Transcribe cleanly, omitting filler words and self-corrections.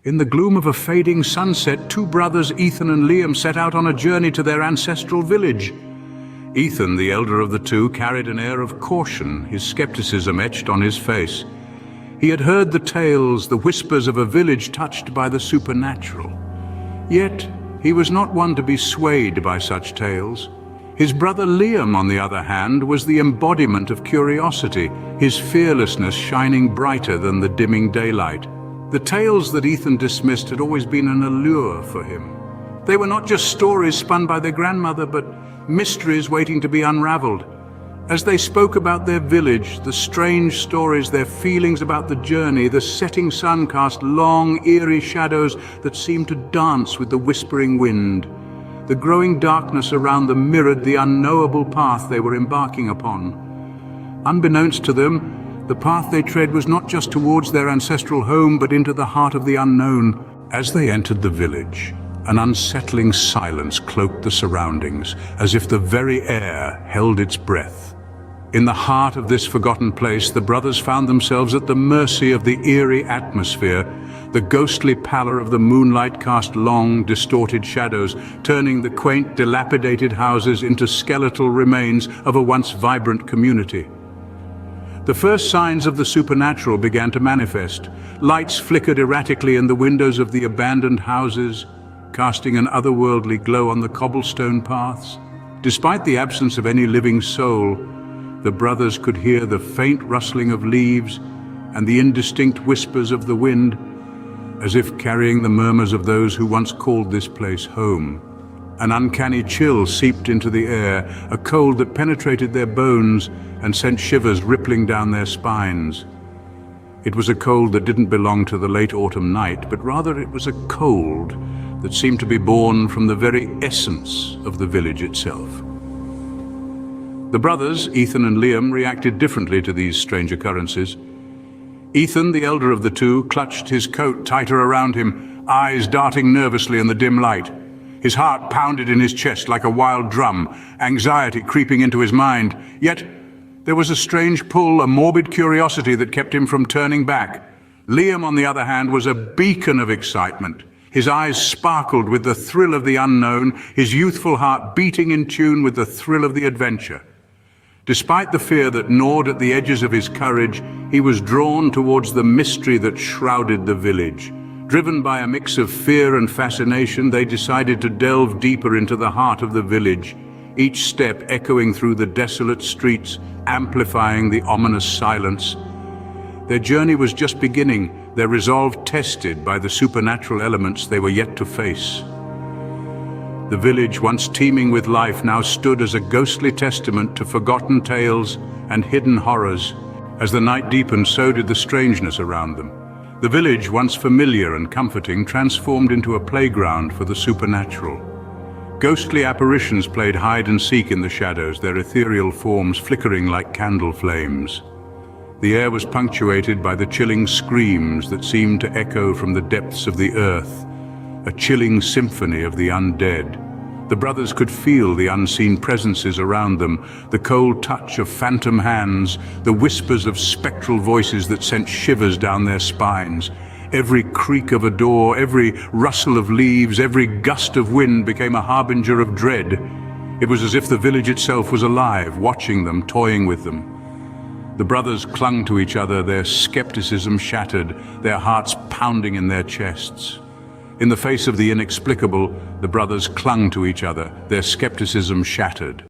In the gloom of a fading sunset, two brothers, Ethan and Liam, set out on a journey to their ancestral village. Ethan, the elder of the two, carried an air of caution, his skepticism etched on his face. He had heard the tales, the whispers of a village touched by the supernatural. Yet, he was not one to be swayed by such tales. His brother Liam, on the other hand, was the embodiment of curiosity, his fearlessness shining brighter than the dimming daylight. The tales that Ethan dismissed had always been an allure for him. They were not just stories spun by their grandmother, but mysteries waiting to be unraveled. As they spoke about their village, the strange stories, their feelings about the journey, the setting sun cast long, eerie shadows that seemed to dance with the whispering wind. The growing darkness around them mirrored the unknowable path they were embarking upon. Unbeknownst to them, the path they tread was not just towards their ancestral home, but into the heart of the unknown. As they entered the village, an unsettling silence cloaked the surroundings, as if the very air held its breath. In the heart of this forgotten place, the brothers found themselves at the mercy of the eerie atmosphere. The ghostly pallor of the moonlight cast long, distorted shadows, turning the quaint, dilapidated houses into skeletal remains of a once vibrant community. The first signs of the supernatural began to manifest. Lights flickered erratically in the windows of the abandoned houses, casting an otherworldly glow on the cobblestone paths. Despite the absence of any living soul, the brothers could hear the faint rustling of leaves and the indistinct whispers of the wind, as if carrying the murmurs of those who once called this place home. An uncanny chill seeped into the air, a cold that penetrated their bones and sent shivers rippling down their spines. It was a cold that didn't belong to the late autumn night, but rather it was a cold that seemed to be born from the very essence of the village itself. The brothers, Ethan and Liam, reacted differently to these strange occurrences. Ethan, the elder of the two, clutched his coat tighter around him, eyes darting nervously in the dim light. His heart pounded in his chest like a wild drum, anxiety creeping into his mind. Yet, there was a strange pull, a morbid curiosity that kept him from turning back. Liam, on the other hand, was a beacon of excitement. His eyes sparkled with the thrill of the unknown, his youthful heart beating in tune with the thrill of the adventure. Despite the fear that gnawed at the edges of his courage, he was drawn towards the mystery that shrouded the village. Driven by a mix of fear and fascination, they decided to delve deeper into the heart of the village, each step echoing through the desolate streets, amplifying the ominous silence. Their journey was just beginning, their resolve tested by the supernatural elements they were yet to face. The village, once teeming with life, now stood as a ghostly testament to forgotten tales and hidden horrors. As the night deepened, so did the strangeness around them. The village, once familiar and comforting, transformed into a playground for the supernatural. Ghostly apparitions played hide and seek in the shadows, their ethereal forms flickering like candle flames. The air was punctuated by the chilling screams that seemed to echo from the depths of the earth, a chilling symphony of the undead. The brothers could feel the unseen presences around them, the cold touch of phantom hands, the whispers of spectral voices that sent shivers down their spines. Every creak of a door, every rustle of leaves, every gust of wind became a harbinger of dread. It was as if the village itself was alive, watching them, toying with them. The brothers clung to each other, their skepticism shattered, their hearts pounding in their chests. In the face of the inexplicable, the brothers clung to each other, their skepticism shattered.